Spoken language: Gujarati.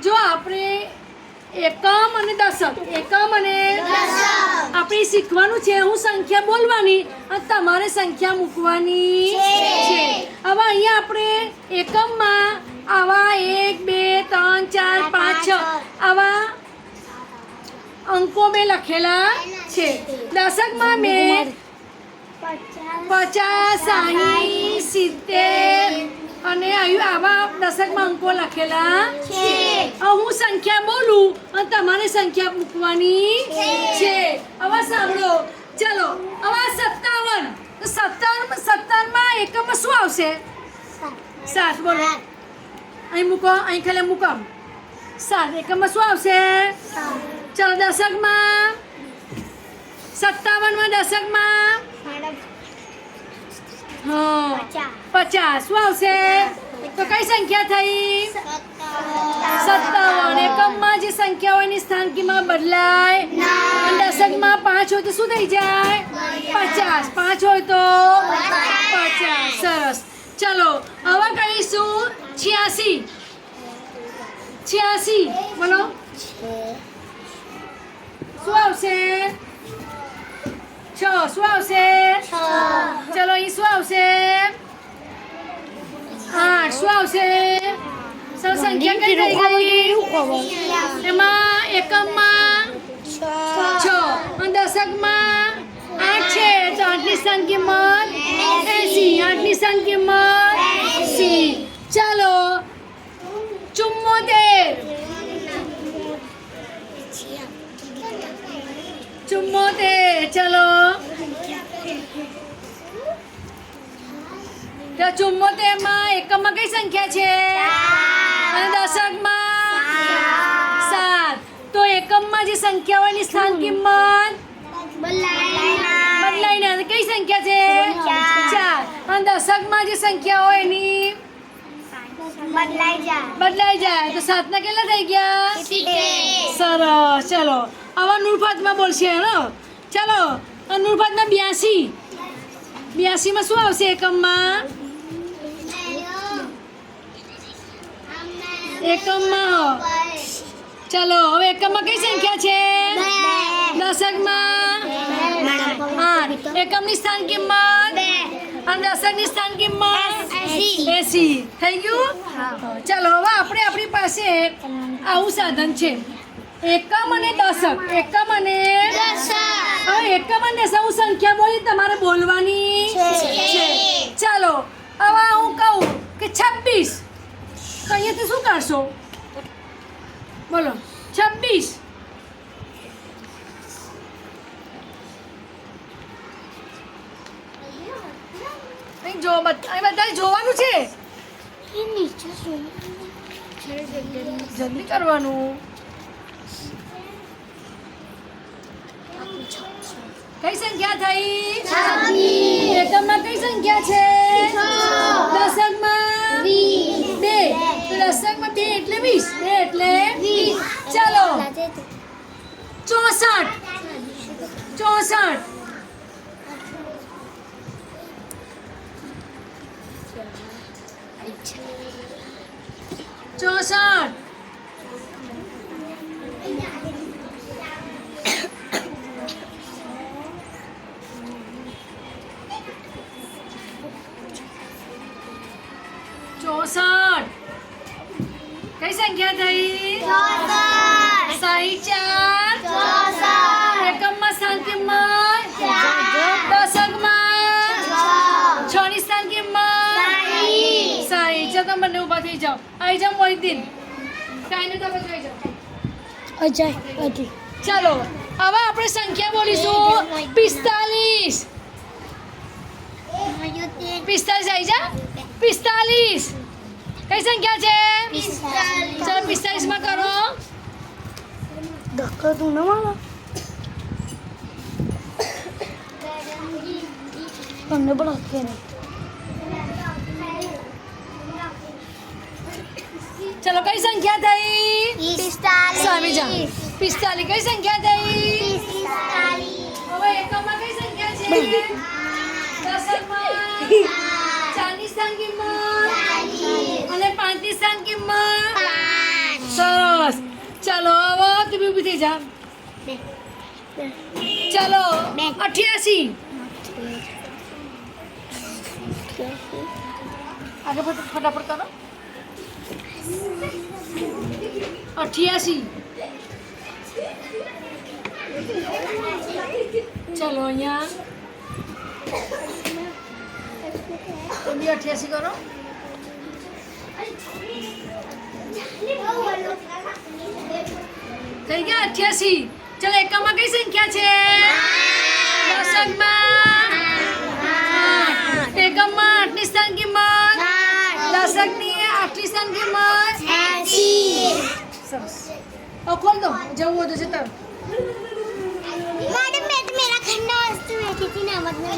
જો આપણે એકમ અને દશક આપણે શીખવાનું છે. હું સંખ્યા બોલવાની અને તમારે સંખ્યા મૂકવાની છે. હવે અહીંયા આપણે એકમમાં આવા 1 2 3 4 5 6 આવા અંકો મેં લખેલા છે. દશકમાં મેં 50 60 70 અને આવા દશકમાં અંકો લખેલા છે. હું સંખ્યા બોલું અને તમારે સંખ્યા મૂકવાની છે. હવે સાંભળો, ચલો. હવે 57 માં એકમમાં શું આવશે? 7. બોલો, અહીં મૂકો, અહીં ખાલી મૂકો. 7 એકમમાં શું આવશે? ચલો. દશકમાં 57 માં દશકમાં 50 શું આવશે? તો કઈ સંખ્યા થઈ? 57. એકમમાં જે સંખ્યા હોય એની સ્થાન કિંમત બદલાય અને દશકમાં 5 હોય તો શું થઈ જાય? 50. 5 હોય તો 50. સરસ. ચલો હવે કહીશું 86. બોલો, શું આવશે? 6. શું આવશે? ચલો, અહીં શું આવશે? 8. શું આવશે? સંખ્યા કઈ થઈ ગઈ? એમાં એકમમાં 6 અને દશકમાં 8 છે તો 8 ની સ્થાન કિંમત 80. 8 ની સ્થાન કિંમત 80. ચાલો. 74. ચલો. 74 માં એકમમાં કઈ સંખ્યા છે? અને દશકમાં 7. તો એકમમાં જે સંખ્યા હોય એની સ્થાન કિંમત બદલાઈને કઈ સંખ્યા છે? 4. અને દશકમાં જે સંખ્યા હોય એની બદલાઈ જાય તો 7 ના કેટલા થઈ ગયા? સરસ. ચલો હવે નૂરફાતમાં બોલશે. ચલો. નૂરફાતમાં 82 માં શું આવશે? એકમમાં ચલો. હવે એકમમાં કઈ સંખ્યા છે? દશકમાં 8. એકમની સ્થાન કિંમત અને દશકની સ્થાન કિંમત 80. થઈ ગયું? ચલો હવે આપણી પાસે આવું સાધન છે, એકમ અને દશક. હવે એકમ અને દશક હું સંખ્યા બોલી તમારે બોલવાની છે. ચાલો હવે હું કહું કે 26 તો અહીંયાથી શું કરશો? બોલો. 26. બધા જોવાનું છે, જલ્દી કરવાનું. કઈ સંખ્યા થઈ? એકમમાં કઈ સંખ્યા છે? દશકમાં 2. તો દશકમાં 2 એટલે 20. 2 એટલે 20. ચાલો. 64. 64. કઈ સંખ્યા થઈ? 64. એકમમાં સ્થાન કિંમત દશકમાં 6 ની સ્થાન કિંમત 60. ચાલો તમે બંને ઊભા થઈ જાઓ. આવી જાઓ મોહિદ્દીન. કાંઈ તો પછી આવી જાઓ. ચાલો હવે આપણે સંખ્યા બોલીશું 45. 45 આવી જા. 45 કઈ સંખ્યા છે? 45. ચલો 45 માં કરો. ધક્કા તું ન મારો. તમને પણ હકે નહીં. ચલો કઈ સંખ્યા થઈ? 45. સામે જા. 45 કઈ સંખ્યા થઈ? 45. હવે એકમમાં કઈ સંખ્યા છે? દશકમાં 4 ની સ્થાન કિંમત અને 5 ની સ્થાન કિંમત 5. સરસ. ચાલો હવે તમે ઊભી થઈ જા. ચાલો 88. આગળ ફટાફટ કરો. 88. ચાલો અહીંયા તમે 88 કરો. થઈ ગયા 88. ચાલો એકમમાં કઈ સંખ્યા છે? દશકમાં એકમમાં 8 ની સ્થાન કિંમત, દશકની 8 ની સ્થાન કિંમત. સરસ. હવે ખોલ દો, જવું હોય તો જતા. मैडम मैं तो मेरा खन्ना वस्तु में थी ना मतलब